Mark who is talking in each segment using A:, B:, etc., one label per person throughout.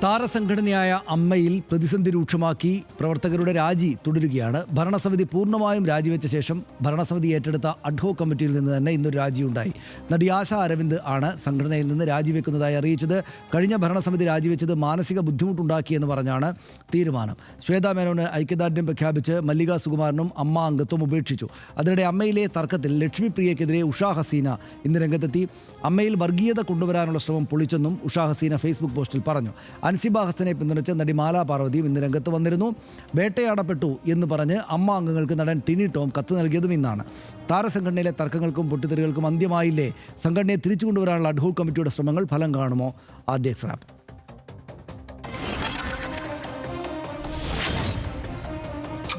A: താരസംഘടനയായ അമ്മയിൽ പ്രതിസന്ധി രൂക്ഷമാക്കി പ്രവർത്തകരുടെ രാജി തുടരുകയാണ്. ഭരണസമിതി പൂർണ്ണമായും രാജിവെച്ച ശേഷം ഭരണസമിതി ഏറ്റെടുത്ത അഡ്ഹോക് കമ്മിറ്റിയിൽ നിന്ന് തന്നെ ഇന്നൊരു രാജിയുണ്ടായി. നടി ആശ അരവിന്ദ് ആണ് സംഘടനയിൽ നിന്ന് രാജിവെക്കുന്നതായി അറിയിച്ചത്. കഴിഞ്ഞ ഭരണസമിതി രാജിവെച്ചത് മാനസിക ബുദ്ധിമുട്ടുണ്ടാക്കിയെന്ന് പറഞ്ഞാണ് തീരുമാനം. ശ്വേതാ മേനോന് ഐക്യദാർഢ്യം പ്രഖ്യാപിച്ച് മല്ലിക സുകുമാരനും അമ്മ അംഗത്വം ഉപേക്ഷിച്ചു. അതിനിടെ അമ്മയിലെ തർക്കത്തിൽ ലക്ഷ്മി പ്രിയക്കെതിരെ ഉഷാ ഹസീന ഇന്ന് രംഗത്തെത്തി. അമ്മയിൽ വർഗീയത കൊണ്ടുവരാനുള്ള ശ്രമം പൊളിച്ചെന്നും ഉഷാ ഹസീന ഫേസ്ബുക്ക് പോസ്റ്റിൽ പറഞ്ഞു. അൻസിബ ഹസനെ പിന്തുണച്ച് നടി മാല പാർവതിയും ഇന്ന് രംഗത്ത് വന്നിരുന്നു. വേട്ടയാടപ്പെട്ടു എന്ന് പറഞ്ഞ് അമ്മ അംഗങ്ങൾക്ക് നടൻ ടിനി ടോം കത്ത് നൽകിയതും ഇന്നാണ്. താരസംഘടനയിലെ തർക്കങ്ങൾക്കും പൊട്ടിത്തെറികൾക്കും അന്ത്യമായില്ലേ? സംഘടനയെ തിരിച്ചു കൊണ്ടുവരാനുള്ള അഡ്ഹോക് കമ്മിറ്റിയുടെ ശ്രമങ്ങൾ ഫലം കാണുമോ? RDX rap.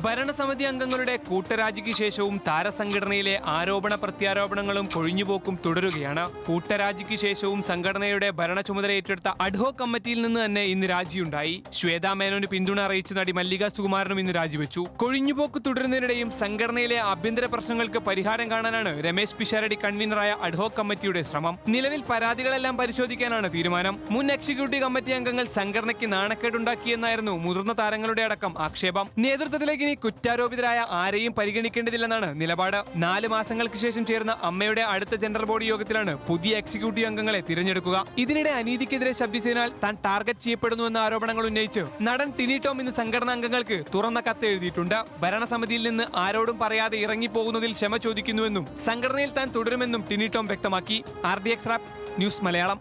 B: ഭരണസമിതി അംഗങ്ങളുടെ കൂട്ടരാജിക്ക് ശേഷവും താരസംഘടനയിലെ ആരോപണ പ്രത്യാരോപണങ്ങളും കൊഴിഞ്ഞുപോക്കും തുടരുകയാണ്. കൂട്ടരാജിക്ക് ശേഷവും സംഘടനയുടെ ഭരണ ചുമതല ഏറ്റെടുത്ത അഡ്ഹോക് കമ്മിറ്റിയിൽ നിന്ന് തന്നെ ഇന്ന് രാജിയുണ്ടായി. ശ്വേതാ മേനോന് പിന്തുണ അറിയിച്ച നടി മല്ലിക സുകുമാരനും ഇന്ന് രാജിവെച്ചു. കൊഴിഞ്ഞുപോക്ക് തുടരുന്നതിനിടെയും സംഘടനയിലെ ആഭ്യന്തര പ്രശ്നങ്ങൾക്ക് പരിഹാരം കാണാനാണ് രമേശ് പിഷാരടി കൺവീനറായ അഡ്ഹോക് കമ്മിറ്റിയുടെ ശ്രമം. നിലവിൽ പരാതികളെല്ലാം പരിശോധിക്കാനാണ് തീരുമാനം. മുൻ എക്സിക്യൂട്ടീവ് കമ്മിറ്റി അംഗങ്ങൾ സംഘടനയ്ക്ക് നാണക്കേടുണ്ടാക്കിയെന്നായിരുന്നു മുതിർന്ന താരങ്ങളുടെ അടക്കം ആക്ഷേപം. നേതൃത്വത്തിലേക്ക് കുറ്റാരോപിതരായ ആരെയും പരിഗണിക്കേണ്ടതില്ലെന്നാണ് നിലപാട്. 4 മാസങ്ങൾക്ക് ശേഷം ചേർന്ന അമ്മയുടെ അടുത്ത ജനറൽ ബോഡി യോഗത്തിലാണ് പുതിയ എക്സിക്യൂട്ടീവ് അംഗങ്ങളെ തിരഞ്ഞെടുക്കുക. ഇതിനിടെ അനീതിക്കെതിരെ ശബ്ദിച്ചതിനാൽ താൻ ടാർഗറ്റ് ചെയ്യപ്പെടുന്നുവെന്ന ആരോപണങ്ങൾ ഉന്നയിച്ച് നടൻ ടിനി ടോം ഇന്ന് സംഘടനാ അംഗങ്ങൾക്ക് തുറന്ന കത്ത് എഴുതിയിട്ടുണ്ട്. ഭരണസമിതിയിൽ നിന്ന് ആരോടും പറയാതെ ഇറങ്ങിപ്പോകുന്നതിൽ ക്ഷമ ചോദിക്കുന്നുവെന്നും സംഘടനയിൽ താൻ തുടരുമെന്നും ടിനി ടോം വ്യക്തമാക്കി. RDX rap news Malayalam.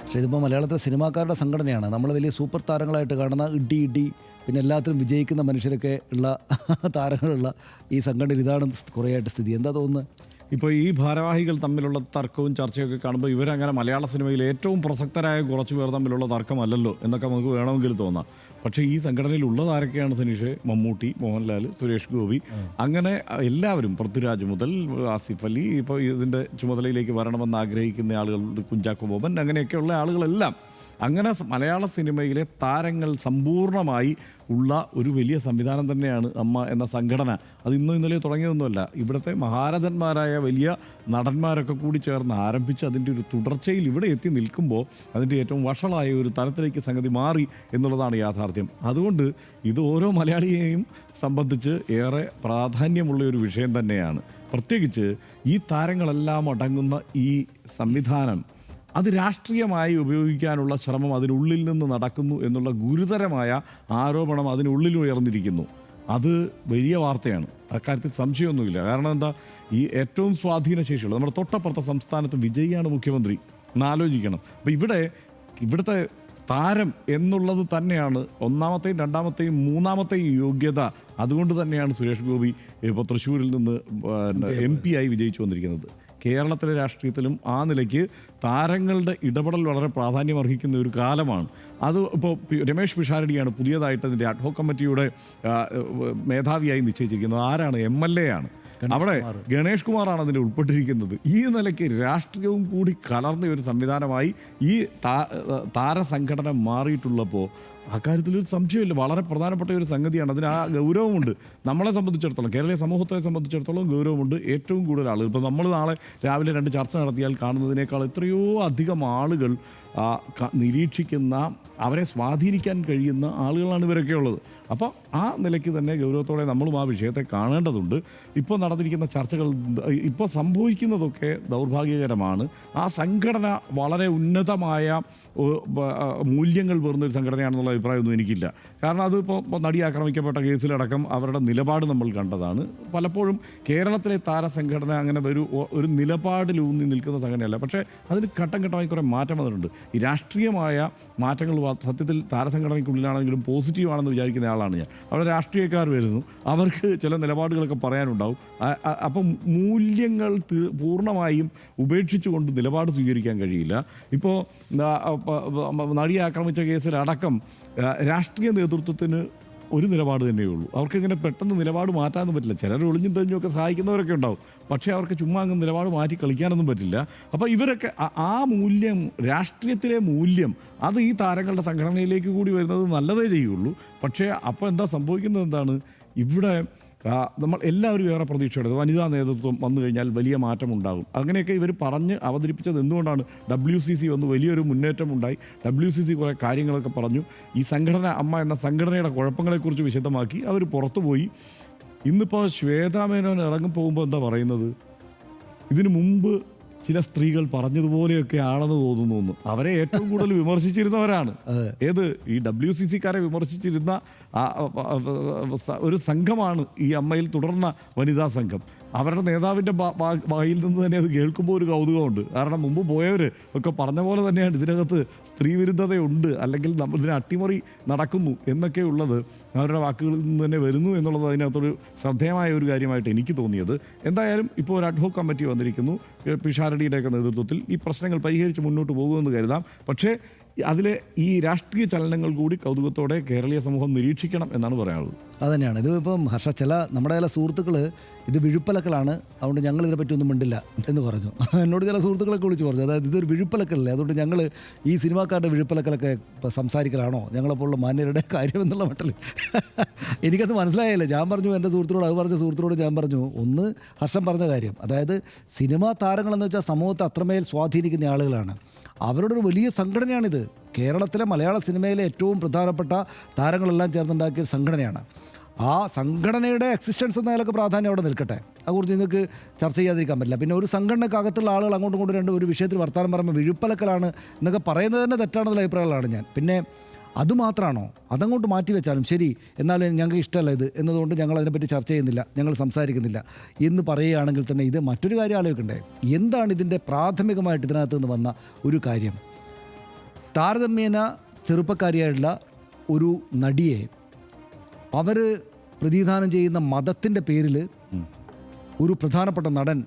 A: പക്ഷേ ഇതിപ്പോൾ മലയാളത്തിലെ സിനിമാക്കാരുടെ സംഘടനയാണ്. നമ്മൾ വലിയ സൂപ്പർ താരങ്ങളായിട്ട് കാണുന്ന ഇടി പിന്നെ എല്ലാത്തിലും വിജയിക്കുന്ന മനുഷ്യരൊക്കെ ഉള്ള താരങ്ങളുള്ള ഈ സംഘടനയിൽ ഇതാണ് കുറേയായിട്ട് സ്ഥിതി. എന്താ തോന്നുന്നത്?
C: ഇപ്പോൾ ഈ ഭാരവാഹികൾ തമ്മിലുള്ള തർക്കവും ചർച്ചയൊക്കെ കാണുമ്പോൾ ഇവരങ്ങനെ മലയാള സിനിമയിൽ ഏറ്റവും പ്രസക്തരായ കുറച്ച് പേർ തമ്മിലുള്ള തർക്കമല്ലല്ലോ എന്നൊക്കെ നമുക്ക് വേണമെങ്കിൽ തോന്നാം. പക്ഷേ ഈ സംഘടനയിലുള്ളത് ആരൊക്കെയാണ് സനീഷ്? മമ്മൂട്ടി, മോഹൻലാൽ, സുരേഷ് ഗോപി, അങ്ങനെ എല്ലാവരും, പൃഥ്വിരാജ് മുതൽ ആസിഫ് അലി, ഇപ്പോൾ ഇതിൻ്റെ ചുമതലയിലേക്ക് വരണമെന്ന് ആഗ്രഹിക്കുന്ന ആളുകൾ, കുഞ്ചാക്കോ ബോബൻ, അങ്ങനെയൊക്കെയുള്ള ആളുകളെല്ലാം അങ്ങനെ മലയാള സിനിമയിലെ താരങ്ങൾ സമ്പൂർണ്ണമായി ഉള്ള ഒരു വലിയ സംവിധാനം തന്നെയാണ് അമ്മ എന്ന സംഘടന. അത് ഇന്നും ഇന്നലെ തുടങ്ങിയതൊന്നുമല്ല. ഇവിടുത്തെ മഹാരഥന്മാരായ വലിയ നടന്മാരൊക്കെ കൂടി ചേർന്ന് ആരംഭിച്ച് അതിൻ്റെ ഒരു തുടർച്ചയിൽ ഇവിടെ എത്തി നിൽക്കുമ്പോൾ അതിൻ്റെ ഏറ്റവും വഷളായ ഒരു തലത്തിലേക്ക് സംഗതി മാറി എന്നുള്ളതാണ് യാഥാർത്ഥ്യം. അതുകൊണ്ട് ഇത് ഓരോ മലയാളിയെയും സംബന്ധിച്ച് ഏറെ പ്രാധാന്യമുള്ള ഒരു വിഷയം തന്നെയാണ്. പ്രത്യേകിച്ച് ഈ താരങ്ങളെല്ലാം അടങ്ങുന്ന ഈ സംവിധാനം അത് രാഷ്ട്രീയമായി ഉപയോഗിക്കാനുള്ള ശ്രമം അതിനുള്ളിൽ നിന്ന് നടക്കുന്നു എന്നുള്ള ഗുരുതരമായ ആരോപണം അതിനുള്ളിൽ ഉയർന്നിരിക്കുന്നു. അത് വലിയ വാർത്തയാണ്, അക്കാര്യത്തിൽ സംശയമൊന്നുമില്ല. കാരണം എന്താ, ഈ ഏറ്റവും സ്വാധീനശേഷിയുള്ള നമ്മുടെ തൊട്ടപ്പുറത്തെ സംസ്ഥാനത്ത് വിജയിയാണ് മുഖ്യമന്ത്രി എന്നാലോചിക്കണം. അപ്പോൾ ഇവിടുത്തെ താരം എന്നുള്ളത് തന്നെയാണ് ഒന്നാമത്തെയും രണ്ടാമത്തെയും മൂന്നാമത്തെയും യോഗ്യത. അതുകൊണ്ട് തന്നെയാണ് സുരേഷ് ഗോപി ഇപ്പോൾ തൃശ്ശൂരിൽ നിന്ന് MP ആയി വിജയിച്ചു വന്നിരിക്കുന്നത്. കേരളത്തിലെ രാഷ്ട്രീയത്തിലും ആ നിലയ്ക്ക് താരങ്ങളുടെ ഇടപെടൽ വളരെ പ്രാധാന്യം അർഹിക്കുന്ന ഒരു കാലമാണ്. അത് ഇപ്പോൾ രമേശ് പിഷാരടിയാണ് പുതിയതായിട്ട് അതിൻ്റെ അഡ്ഹോക് കമ്മിറ്റിയുടെ മേധാവിയായി നിശ്ചയിച്ചിരിക്കുന്നത്. ആരാണ്? MLA ആണ്. അവിടെ ഗണേഷ് കുമാറാണ് അതിൽ ഉൾപ്പെട്ടിരിക്കുന്നത്. ഈ നിലയ്ക്ക് രാഷ്ട്രീയവും കൂടി കലർന്ന ഒരു സംവിധാനമായി ഈ താരസംഘടന മാറിയിട്ടുള്ളപ്പോൾ അക്കാര്യത്തിലൊരു സംശയമില്ല, വളരെ പ്രധാനപ്പെട്ട ഒരു സംഗതിയാണ്. അതിന് ആ ഗൗരവമുണ്ട്. നമ്മളെ സംബന്ധിച്ചിടത്തോളം, കേരളീയ സമൂഹത്തെ സംബന്ധിച്ചിടത്തോളം ഗൗരവമുണ്ട്. ഏറ്റവും കൂടുതൽ ആളുകൾ, ഇപ്പോൾ നമ്മൾ നാളെ രാവിലെ 2 ചർച്ച നടത്തിയാൽ കാണുന്നതിനേക്കാൾ എത്രയോ അധികം ആളുകൾ നിരീക്ഷിക്കുന്ന, അവരെ സ്വാധീനിക്കാൻ കഴിയുന്ന ആളുകളാണ് ഇവരൊക്കെ ഉള്ളത്. അപ്പോൾ ആ നിലയ്ക്ക് തന്നെ ഗൗരവത്തോടെ നമ്മളും ആ വിഷയത്തെ കാണേണ്ടതുണ്ട്. ഇപ്പോൾ നടന്നിരിക്കുന്ന ചർച്ചകൾ, ഇപ്പോൾ സംഭവിക്കുന്നതൊക്കെ ദൗർഭാഗ്യകരമാണ്. ആ സംഘടന വളരെ ഉന്നതമായ മൂല്യങ്ങൾ പേർന്നൊരു സംഘടനയാണെന്നുള്ള അഭിപ്രായമൊന്നും എനിക്കില്ല. കാരണം അതിപ്പോൾ നടി ആക്രമിക്കപ്പെട്ട കേസിലടക്കം അവരുടെ നിലപാട് നമ്മൾ കണ്ടതാണ്. പലപ്പോഴും കേരളത്തിലെ താരസംഘടന അങ്ങനെ ഒരു നിലപാടിലൂന്നി നിൽക്കുന്ന സംഘടനയല്ല. പക്ഷേ അതിന് ഘട്ടം ഘട്ടമായി കുറേ മാറ്റം വന്നിട്ടുണ്ട്. ഈ രാഷ്ട്രീയമായ മാറ്റങ്ങൾ സത്യത്തിൽ താരസംഘടനയ്ക്കുള്ളിലാണെങ്കിലും പോസിറ്റീവാണെന്ന് വിചാരിക്കുന്ന ആളാണ് ഞാൻ. അവിടെ രാഷ്ട്രീയക്കാർ വരുന്നു, അവർക്ക് ചില നിലപാടുകളൊക്കെ പറയാനുണ്ടാവും. അപ്പം മൂല്യങ്ങൾ പൂർണ്ണമായും ഉപേക്ഷിച്ചുകൊണ്ട് നിലപാട് സ്വീകരിക്കാൻ കഴിയില്ല. ഇപ്പോൾ നടിയെ ആക്രമിച്ച കേസിലടക്കം രാഷ്ട്രീയ നേതൃത്വത്തിന് ഒരു നിലപാട് തന്നെയുള്ളൂ. അവർക്കിങ്ങനെ പെട്ടെന്ന് നിലപാട് മാറ്റാനൊന്നും പറ്റില്ല. ചിലർ ഒളിഞ്ഞും തെളിഞ്ഞുമൊക്കെ സഹായിക്കുന്നവരൊക്കെ ഉണ്ടാവും. പക്ഷേ അവർക്ക് ചുമ്മാ അങ്ങ് നിലപാട് മാറ്റി കളിക്കാനൊന്നും പറ്റില്ല. അപ്പോൾ ഇവരൊക്കെ ആ മൂല്യം, രാഷ്ട്രീയത്തിലെ മൂല്യം, അത് ഈ താരങ്ങളുടെ സംഘടനയിലേക്ക് കൂടി വരുന്നത് നല്ലതേ ചെയ്യുള്ളൂ. പക്ഷേ അപ്പോൾ എന്താ സംഭവിക്കുന്നത്? എന്താണ് ഇവിടെ നമ്മൾ എല്ലാവരും ഏറെ പ്രതീക്ഷയുണ്ട് വനിതാ നേതൃത്വം വന്നു കഴിഞ്ഞാൽ വലിയ മാറ്റമുണ്ടാകും. അങ്ങനെയൊക്കെ ഇവർ പറഞ്ഞ് അവതരിപ്പിച്ചത് എന്തുകൊണ്ടാണ്? WCC വന്ന് വലിയൊരു മുന്നേറ്റം ഉണ്ടായി. WCC കുറേ കാര്യങ്ങളൊക്കെ പറഞ്ഞു. ഈ സംഘടന അമ്മ എന്ന സംഘടനയുടെ കുഴപ്പങ്ങളെക്കുറിച്ച് വിശദമാക്കി അവർ പുറത്തു പോയി. ഇന്നിപ്പോൾ ശ്വേതാ മേനോൻ ഇറങ്ങി പോകുമ്പോൾ എന്താ പറയുന്നത്? ഇതിനു മുമ്പ് ചില സ്ത്രീകൾ പറഞ്ഞതുപോലെയൊക്കെ ആണെന്ന് തോന്നുന്നു. അവരെ ഏറ്റവും കൂടുതൽ വിമർശിച്ചിരുന്നവരാണ്. ഏത് ഈ WCC-ക്കാരെ വിമർശിച്ചിരുന്ന ഒരു സംഘമാണ് ഈ അമ്മയിൽ തുടർന്ന വനിതാ സംഘം. അവരുടെ നേതാവിൻ്റെ വായിൽ നിന്ന് തന്നെ അത് കേൾക്കുമ്പോൾ ഒരു കൗതുകമുണ്ട്. കാരണം മുമ്പ് പോയവർ ഒക്കെ പറഞ്ഞ പോലെ തന്നെയാണ് ഇതിനകത്ത് സ്ത്രീ വിരുദ്ധതയുണ്ട്, അല്ലെങ്കിൽ ഇതിന് അട്ടിമറി നടക്കുന്നു എന്നൊക്കെ ഉള്ളത് അവരുടെ വാക്കുകളിൽ നിന്ന് തന്നെ വരുന്നു എന്നുള്ളത് അതിനകത്തൊരു ശ്രദ്ധേയമായ ഒരു കാര്യമായിട്ട് എനിക്ക് തോന്നിയത്. എന്തായാലും ഇപ്പോൾ ഒരു അഡ്ഹോക് കമ്മിറ്റി വന്നിരിക്കുന്നു പിഷാരടിയുടെയൊക്കെ നേതൃത്വത്തിൽ. ഈ പ്രശ്നങ്ങൾ പരിഹരിച്ച് മുന്നോട്ട് പോകുമെന്ന് കരുതാം. പക്ഷേ അതിലെ ഈ രാഷ്ട്രീയ ചലനങ്ങൾ കൂടി കൗതുകത്തോടെ കേരളീയ സമൂഹം നിരീക്ഷിക്കണം എന്നാണ് പറയാനുള്ളത്.
A: അതുതന്നെയാണ്. ഇത് ഇപ്പം നമ്മുടെ ചില സുഹൃത്തുക്കൾ ഇത് വിഴുപ്പലക്കലാണ്, അതുകൊണ്ട് ഞങ്ങൾ ഇതിനെപ്പറ്റി ഒന്നും മിണ്ടില്ല എന്ന് പറഞ്ഞു. എന്നോട് ചില സുഹൃത്തുക്കളൊക്കെ വിളിച്ച് പറഞ്ഞു, അതായത് ഇതൊരു വിഴുപ്പലക്കലല്ലേ, അതുകൊണ്ട് ഞങ്ങൾ ഈ സിനിമാക്കാരുടെ വിഴുപ്പലക്കലൊക്കെ സംസാരിക്കലാണോ ഞങ്ങളെപ്പോലുള്ള മാന്യരുടെ കാര്യം എന്നുള്ള മട്ടിൽ എനിക്കത് മനസ്സിലായില്ല. ഞാൻ പറഞ്ഞു എൻ്റെ സുഹൃത്തിനോട്, അത് പറഞ്ഞ സുഹൃത്തിനോട് ഞാൻ പറഞ്ഞു, ഒന്ന് ഹർഷം പറഞ്ഞ കാര്യം, അതായത് സിനിമാ താരങ്ങളെന്ന് വെച്ചാൽ സമൂഹത്തെ അത്രമേൽ സ്വാധീനിക്കുന്ന ആളുകളാണ്. അവരുടെ ഒരു വലിയ സംഘടനയാണിത്. കേരളത്തിലെ മലയാള സിനിമയിലെ ഏറ്റവും പ്രധാനപ്പെട്ട താരങ്ങളെല്ലാം ചേർന്നുണ്ടാക്കിയ സംഘടനയാണ്. ആ സംഘടനയുടെ എക്സിസ്റ്റൻസ് എന്ന നിലക്ക് പ്രാധാന്യം അവിടെ നിൽക്കട്ടെ, അതുകുറിച്ച് നിങ്ങൾക്ക് ചർച്ച ചെയ്യാതിരിക്കാൻ പറ്റില്ല. പിന്നെ ഒരു സംഘടനക്കകത്തുള്ള ആളുകൾ അങ്ങോട്ടും ഇങ്ങോട്ടും ഒരു വിഷയത്തിൽ വർത്തമാനം പറയുമ്പോൾ വിഴുപ്പലക്കലാണ് എന്നൊക്കെ പറയുന്നത് തന്നെ തെറ്റാണെന്നുള്ള അഭിപ്രായങ്ങളാണ് ഞാൻ. പിന്നെ അതുമാത്രമാണോ? അതങ്ങോട്ട് മാറ്റി വെച്ചാലും ശരി, എന്നാലും ഞങ്ങൾക്ക് ഇഷ്ടമല്ല ഇത് എന്നതുകൊണ്ട് ഞങ്ങൾ അതിനെപ്പറ്റി ചർച്ച ചെയ്യുന്നില്ല, ഞങ്ങൾ സംസാരിക്കുന്നില്ല എന്ന് പറയുകയാണെങ്കിൽ തന്നെ ഇത് മറ്റൊരു കാര്യം ആലോചിക്കണ്ടേ? എന്താണ് ഇതിൻ്റെ പ്രാഥമികമായിട്ട് ഇതിനകത്ത് നിന്ന് വന്ന ഒരു കാര്യം? താരതമ്യേന ചെറുപ്പക്കാരിയായിട്ടുള്ള ഒരു നടിയെ അവർ പ്രതിനിധാനം ചെയ്യുന്ന മതത്തിൻ്റെ പേരിൽ ഒരു പ്രധാനപ്പെട്ട നടൻ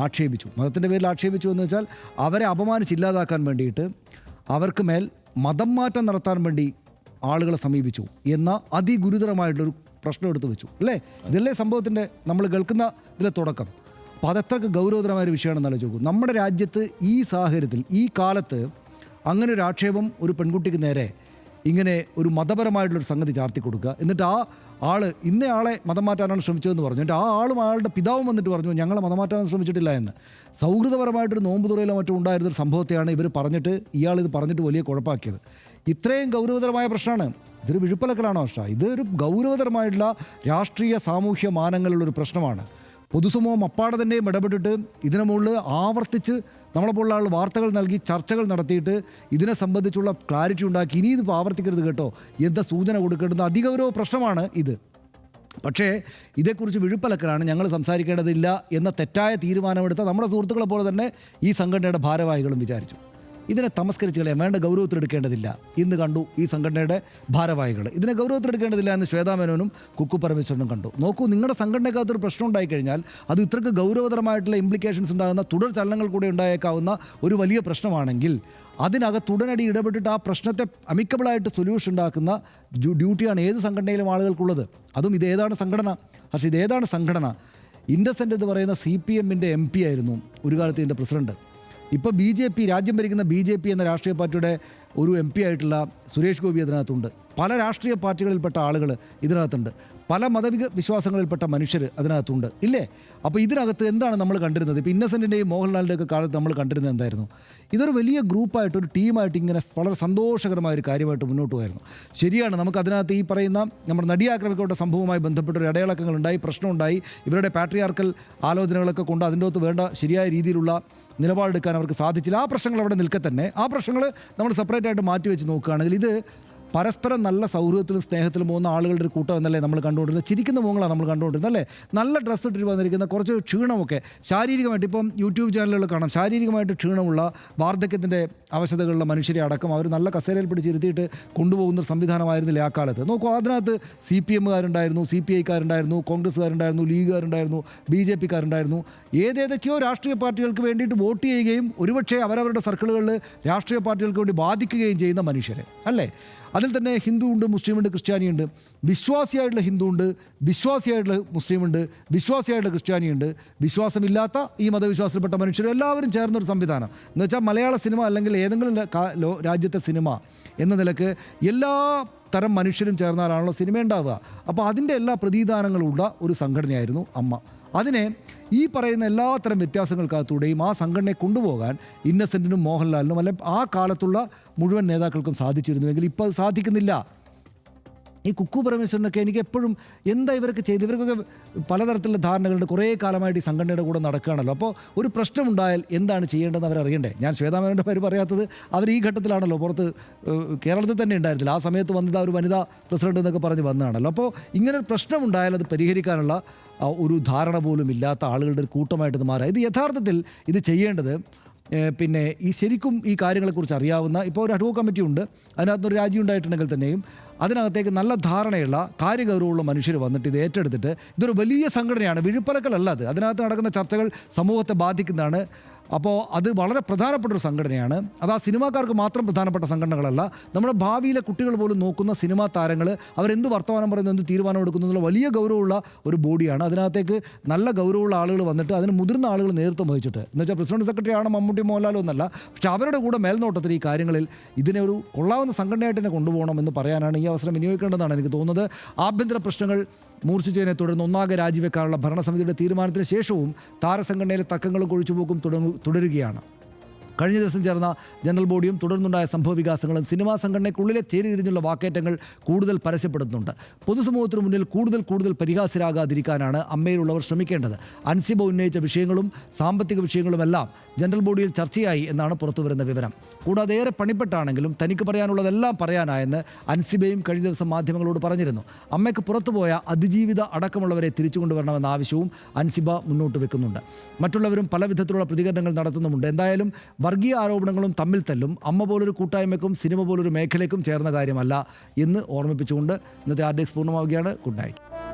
A: ആക്ഷേപിച്ചു. മതത്തിൻ്റെ പേരിൽ ആക്ഷേപിച്ചു എന്ന് വെച്ചാൽ അവരെ അപമാനിച്ചില്ലാതാക്കാൻ വേണ്ടിയിട്ട് അവർക്ക് മേൽ മതം മാറ്റം നടത്താൻ വേണ്ടി ആളുകളെ സമീപിച്ചു എന്ന അതിഗുരുതരമായിട്ടൊരു പ്രശ്നം എടുത്തു വെച്ചു, അല്ലേ? ഇതല്ലേ സംഭവത്തിൻ്റെ നമ്മൾ കേൾക്കുന്ന ഇതിലെ തുടക്കം. അപ്പോൾ അതെത്രക്ക് ഗൗരവതരമായൊരു വിഷയമാണെന്ന് ആലോചിച്ച് നോക്കൂ. നമ്മുടെ രാജ്യത്ത് ഈ സാഹചര്യത്തിൽ ഈ കാലത്ത് അങ്ങനെ ഒരു ആക്ഷേപം ഒരു പെൺകുട്ടിക്ക് നേരെ ഇങ്ങനെ ഒരു മതപരമായിട്ടുള്ളൊരു സംഗതി ചാർത്തി കൊടുക്കുക, എന്നിട്ട് ആ ആൾ ഇന്നയാളെ മതം മാറ്റാനാണ് ശ്രമിച്ചതെന്ന് പറഞ്ഞു, എന്നിട്ട് ആ ആളും അയാളുടെ പിതാവും വന്നിട്ട് പറഞ്ഞു ഞങ്ങളെ മതം മാറ്റാൻ ശ്രമിച്ചിട്ടില്ല എന്ന്. സൗഹൃദപരമായിട്ടൊരു നോമ്പ് തുറയിലോ മറ്റോ ഉണ്ടായിരുന്നൊരു സംഭവത്തെയാണ് ഇവർ പറഞ്ഞിട്ട് ഇയാളിത് പറഞ്ഞിട്ട് വലിയ കുഴപ്പമാക്കിയത്. ഇത്രയും ഗൗരവതരമായ പ്രശ്നമാണ്. ഇതൊരു വിഴുപ്പലക്കലാണോ അഷ്ട? ഇതൊരു ഗൗരവതരമായിട്ടുള്ള രാഷ്ട്രീയ സാമൂഹ്യ മാനങ്ങളുള്ളൊരു പ്രശ്നമാണ്. പൊതുസമൂഹം അപ്പാടെ തന്നെയും ഇടപെട്ടിട്ട് ഇതിനു മുകളിൽ ആവർത്തിച്ച് നമ്മളെപ്പോലുള്ള ആൾ വാർത്തകൾ നൽകി ചർച്ചകൾ നടത്തിയിട്ട് ഇതിനെ സംബന്ധിച്ചുള്ള ക്ലാരിറ്റി ഉണ്ടാക്കി ഇനി ഇത് ആവർത്തിക്കരുത് കേട്ടോ എന്താ സൂചന കൊടുക്കേണ്ടുന്ന അതിഗൗരവ പ്രശ്നമാണ് ഇത്. പക്ഷേ ഇതേക്കുറിച്ച് വിഴുപ്പലക്കലാണ്, ഞങ്ങൾ സംസാരിക്കേണ്ടതില്ല എന്ന തെറ്റായ തീരുമാനമെടുത്ത നമ്മുടെ സുഹൃത്തുക്കളെ പോലെ തന്നെ ഈ സംഘടനയുടെ ഭാരവാഹികളും വിചാരിച്ചു. ഇതിനെ തമസ്കരിച്ച് കളയാൻ വേണ്ട, ഗൗരവത്തിലെടുക്കേണ്ടതില്ല. ഇന്ന് കണ്ടു ഈ സംഘടനയുടെ ഭാരവാഹികൾ ഇതിനെ ഗൗരവത്തിലെടുക്കേണ്ടതില്ല എന്ന് ശ്വേതാ മേനോനും കുക്കു പരമേശ്വരനും കണ്ടു. നോക്കൂ, നിങ്ങളുടെ സംഘടനയ്ക്കകത്തൊരു പ്രശ്നം ഉണ്ടായിക്കഴിഞ്ഞാൽ അത് ഇത്രയ്ക്ക് ഗൗരവതരമായിട്ടുള്ള ഇംപ്ലിക്കേഷൻസ് ഉണ്ടാകുന്ന തുടർ ചലനങ്ങൾ കൂടെ ഉണ്ടായേക്കാവുന്ന ഒരു വലിയ പ്രശ്നമാണെങ്കിൽ അതിനകത്ത് ഉടനടി ഇടപെട്ടിട്ട് ആ പ്രശ്നത്തെ അമിക്കബിളായിട്ട് സൊല്യൂഷൻ ഉണ്ടാക്കുന്ന ഡ്യൂട്ടിയാണ് ഏത് സംഘടനയിലും ആളുകൾക്കുള്ളത്. അതും ഇതേതാണ് സംഘടന? പക്ഷേ ഇതേതാണ് സംഘടന? ഇൻഡസെൻ്റ് എന്ന് പറയുന്ന CPM-ൻ്റെ MP ആയിരുന്നു ഒരു കാലത്ത് ഇതിൻ്റെ പ്രസിഡന്റ്. ഇപ്പോൾ BJP, രാജ്യം ഭരിക്കുന്ന BJP എന്ന രാഷ്ട്രീയ പാർട്ടിയുടെ ഒരു MP ആയിട്ടുള്ള സുരേഷ് ഗോപി അതിനകത്തുണ്ട്. പല രാഷ്ട്രീയ പാർട്ടികളിൽപ്പെട്ട ആളുകൾ ഇതിനകത്തുണ്ട്. പല വിശ്വാസങ്ങളിൽപ്പെട്ട മനുഷ്യർ അതിനകത്തുണ്ട്, ഇല്ലേ? അപ്പോൾ ഇതിനകത്ത് എന്താണ് നമ്മൾ കണ്ടിരുന്നത്? ഇപ്പോൾ ഇന്നസെൻറ്റിൻ്റെയും മോഹൻലാലിൻ്റെയൊക്കെ കാലത്ത് നമ്മൾ കണ്ടിരുന്നത് എന്തായിരുന്നു? ഇതൊരു വലിയ ഗ്രൂപ്പായിട്ട്, ഒരു ടീമായിട്ട് ഇങ്ങനെ വളരെ സന്തോഷകരമായ ഒരു കാര്യമായിട്ട് മുന്നോട്ട് പോയിരുന്നു. ശരിയാണ്, നമുക്ക് അതിനകത്ത് ഈ പറയുന്ന നമ്മുടെ നടിയാക്രമിക്കപ്പെട്ട സംഭവവുമായി ബന്ധപ്പെട്ടൊരു ഇടയിളക്കങ്ങളുണ്ടായി, പ്രശ്നമുണ്ടായി. ഇവരുടെ പാട്രിയാർക്കൽ ആലോചനകളൊക്കെ കൊണ്ട് അതിൻ്റെ അകത്ത് വേണ്ട ശരിയായ രീതിയിലുള്ള നിലപാടെടുക്കാൻ അവർക്ക് സാധിച്ചില്ല. ആ പ്രശ്നങ്ങൾ അവിടെ നിൽക്കെ തന്നെ ആ പ്രശ്നങ്ങൾ നമ്മൾ സെപ്പറേറ്റ് ആയിട്ട് മാറ്റി വെച്ച് നോക്കുകയാണെങ്കിൽ ഇത് പരസ്പരം നല്ല സൗഹൃദത്തിലും സ്നേഹത്തിലും പോകുന്ന ആളുകളുടെ ഒരു കൂട്ടം എന്നല്ലേ നമ്മൾ കണ്ടുകൊണ്ടിരുന്നത്. ചിരിക്കുന്ന മുഖങ്ങളാണ് നമ്മൾ കണ്ടുകൊണ്ടിരുന്നത്, അല്ലേ? നല്ല ഡ്രസ്സ് ഇട്ടിട്ട് വന്നിരിക്കുന്ന കുറച്ച് ക്ഷീണമൊക്കെ ശാരീരികമായിട്ട്, ഇപ്പം യൂട്യൂബ് ചാനലുകൾ കാണാം, ശാരീരികമായിട്ട് ക്ഷീണമുള്ള വാർദ്ധക്യത്തിൻ്റെ അവശതകളുള്ള മനുഷ്യരെ അടക്കം അവർ നല്ല കസേരയിൽ പിടിച്ചിരുത്തിയിട്ട് കൊണ്ടുപോകുന്ന സംവിധാനമായിരുന്നില്ല ആ കാലത്ത്. നോക്കൂ, അതിനകത്ത് CPM-കാരുണ്ടായിരുന്നു, CPI-കാരുണ്ടായിരുന്നു, കോൺഗ്രസ്സുകാരുണ്ടായിരുന്നു, ലീഗുകാരുണ്ടായിരുന്നു, BJP-കാരുണ്ടായിരുന്നു. ഏതേതൊക്കെയോ രാഷ്ട്രീയ പാർട്ടികൾക്ക് വേണ്ടിയിട്ട് വോട്ട് ചെയ്യുകയും ഒരുപക്ഷെ അവരവരുടെ സർക്കിളുകളിൽ രാഷ്ട്രീയ പാർട്ടികൾക്ക് വേണ്ടി ബാധിക്കുകയും ചെയ്യുന്ന മനുഷ്യർ, അല്ലേ? അതിൽ തന്നെ ഹിന്ദു ഉണ്ട്, മുസ്ലിമുണ്ട്, ക്രിസ്ത്യാനിയുണ്ട്. വിശ്വാസിയായിട്ടുള്ള ഹിന്ദു ഉണ്ട്, വിശ്വാസിയായിട്ടുള്ള മുസ്ലിമുണ്ട്, വിശ്വാസിയായിട്ടുള്ള ക്രിസ്ത്യാനിയുണ്ട്, വിശ്വാസമില്ലാത്ത ഈ മതവിശ്വാസത്തിൽപ്പെട്ട മനുഷ്യർ എല്ലാവരും ചേർന്നൊരു സംവിധാനം എന്ന് വെച്ചാൽ മലയാള സിനിമ അല്ലെങ്കിൽ ഏതെങ്കിലും രാജ്യത്തെ സിനിമ എന്ന നിലക്ക് എല്ലാ തരം മനുഷ്യരും ചേർന്നാലാണല്ലോ സിനിമ ഉണ്ടാവുക. അപ്പോൾ അതിൻ്റെ എല്ലാ പ്രതിദാനങ്ങളുള്ള ഒരു സംഘടനയായിരുന്നു അമ്മ. അതിനെ ഈ പറയുന്ന എല്ലാത്തരം വ്യത്യാസങ്ങൾക്കകത്തൂടെയും ആ സംഘടനയെ കൊണ്ടുപോകാൻ ഇന്നസെൻറ്റിനും മോഹൻലാലിനും അല്ലെ ആ കാലത്തുള്ള മുഴുവൻ നേതാക്കൾക്കും സാധിച്ചിരുന്നുവെങ്കിൽ ഇപ്പോൾ അത് സാധിക്കുന്നില്ല. ഈ കുക്കു പരമേശ്വരനൊക്കെ എനിക്ക് എപ്പോഴും എന്താ ഇവരൊക്കെ ചെയ്ത്, ഇവർക്കൊക്കെ പലതരത്തിലുള്ള ധാരണകളുണ്ട്. കുറേ കാലമായിട്ട് ഈ സംഘടനയുടെ കൂടെ നടക്കുകയാണല്ലോ. അപ്പോൾ ഒരു പ്രശ്നമുണ്ടായാൽ എന്താണ് ചെയ്യേണ്ടതെന്ന് അവരറിയണ്ടേ. ഞാൻ ശ്വേതാമേനോൻ്റെ പേര് പറയാത്തത് അവർ ഈ ഘട്ടത്തിലാണല്ലോ, പുറത്ത് കേരളത്തിൽ തന്നെ ഉണ്ടായിരുന്നില്ല. ആ സമയത്ത് വന്നത് ഒരു വനിതാ പ്രസിഡന്റ് എന്നൊക്കെ പറഞ്ഞ് വന്നതാണല്ലോ. അപ്പോൾ ഇങ്ങനെ ഒരു പ്രശ്നമുണ്ടായാൽ അത് പരിഹരിക്കാനുള്ള ഒരു ധാരണ പോലും ഇല്ലാത്ത ആളുകളുടെ ഒരു കൂട്ടമായിട്ട് മാറുക. ഇത് യഥാർത്ഥത്തിൽ ഇത് ചെയ്യേണ്ടത് പിന്നെ ഈ ശരിക്കും ഈ കാര്യങ്ങളെക്കുറിച്ച് അറിയാവുന്ന, ഇപ്പോൾ ഒരു അഡ്വോ കമ്മിറ്റി ഉണ്ട്, അതിനകത്തൊരു രാജി ഉണ്ടായിട്ടുണ്ടെങ്കിൽ തന്നെയും അതിനകത്തേക്ക് നല്ല ധാരണയുള്ള കാര്യഗൗരവമുള്ള മനുഷ്യർ വന്നിട്ട് ഇത് ഏറ്റെടുത്തിട്ട് ഇതൊരു വലിയ സംഘടനയാണ്, വിഴുപ്പലക്കലല്ല അത്, അതിനകത്ത് നടക്കുന്ന ചർച്ചകൾ സമൂഹത്തെ ബാധിക്കുന്നതാണ്. അപ്പോൾ അത് വളരെ പ്രധാനപ്പെട്ട ഒരു സംഘടനയാണ്. അത് ആ സിനിമാക്കാർക്ക് മാത്രം പ്രധാനപ്പെട്ട സംഘടനകളല്ല, നമ്മുടെ ഭാവിയിലെ കുട്ടികൾ പോലും നോക്കുന്ന സിനിമാ താരങ്ങൾ അവരെന്ത് വർത്തമാനം പറയുന്നു, എന്ത് തീരുമാനം എടുക്കുന്നു എന്നുള്ള വലിയ ഗൗരവമുള്ള ഒരു ബോഡിയാണ്. അതിനകത്തേക്ക് നല്ല ഗൗരവമുള്ള ആളുകൾ വന്നിട്ട് അതിന് മുതിർന്ന ആളുകൾ നേതൃത്വം വഹിച്ചിട്ട്, എന്ന് വെച്ചാൽ പ്രസിഡന്റ് സെക്രട്ടറി ആണ് മമ്മൂട്ടി മോഹൻലാലും എന്നല്ല, പക്ഷെ അവരുടെ കൂടെ മേൽനോട്ടത്തിൽ ഈ കാര്യങ്ങളിൽ ഇതിനെ ഒരു കൊള്ളാവുന്ന സംഘടനയായിട്ട് തന്നെ കൊണ്ടുപോകണം എന്ന് പറയാനാണ് ഈ അവസരം വിനിയോഗിക്കേണ്ടതെന്നാണ് എനിക്ക് തോന്നുന്നത്. ആഭ്യന്തര പ്രശ്നങ്ങൾ മൂർച്ഛിച്ചതിനെ തുടർന്ന് ഒന്നാകെ രാജിവെക്കാനുള്ള ഭരണസമിതിയുടെ തീരുമാനത്തിന് ശേഷവും താരസംഘടനയിലെ തർക്കങ്ങളും കൊഴിച്ചുപോക്കും തുടരുകയാണ്. കഴിഞ്ഞ ദിവസം ചേർന്ന ജനറൽ ബോഡിയും തുടർന്നുണ്ടായ സംഭവ വികാസങ്ങളും സിനിമാ സംഘടനയ്ക്കുള്ളിലെ ചേരിതിരിഞ്ഞുള്ള വാക്കേറ്റങ്ങൾ കൂടുതൽ പരസ്യപ്പെടുത്തുന്നുണ്ട്. പൊതുസമൂഹത്തിന് മുന്നിൽ കൂടുതൽ പരിഹാസ്യരാകാതിരിക്കാനാണ് അമ്മയിലുള്ളവർ ശ്രമിക്കേണ്ടത്. അൻസിബ ഉന്നയിച്ച വിഷയങ്ങളും സാമ്പത്തിക വിഷയങ്ങളുമെല്ലാം ജനറൽ ബോഡിയിൽ ചർച്ചയായി എന്നാണ് പുറത്തുവരുന്ന വിവരം. കൂടാതെ ഏറെ പണിപ്പെട്ടാണെങ്കിലും തനിക്ക് പറയാനുള്ളതെല്ലാം പറയാനായെന്ന് അൻസിബയും കഴിഞ്ഞ ദിവസം മാധ്യമങ്ങളോട് പറഞ്ഞിരുന്നു. അമ്മയ്ക്ക് പുറത്തുപോയ അതിജീവിത അടക്കമുള്ളവരെ തിരിച്ചു കൊണ്ടുവരണമെന്ന ആവശ്യവും അൻസിബ മുന്നോട്ട് വെക്കുന്നുണ്ട്. മറ്റുള്ളവരും പല വിധത്തിലുള്ള പ്രതികരണങ്ങൾ നടത്തുന്നുമുണ്ട്. എന്തായാലും വർഗീയ ആരോപണങ്ങളും തമ്മിൽ തല്ലും അമ്മ പോലൊരു കൂട്ടായ്മയ്ക്കും സിനിമ പോലൊരു മേഖലയ്ക്കും ചേർന്ന കാര്യമല്ല എന്ന് ഓർമ്മിപ്പിച്ചുകൊണ്ട് ഇന്നത്തെ ആർട്ട് ഡെസ്ക് പൂർണ്ണമാവുകയാണ്. Good night.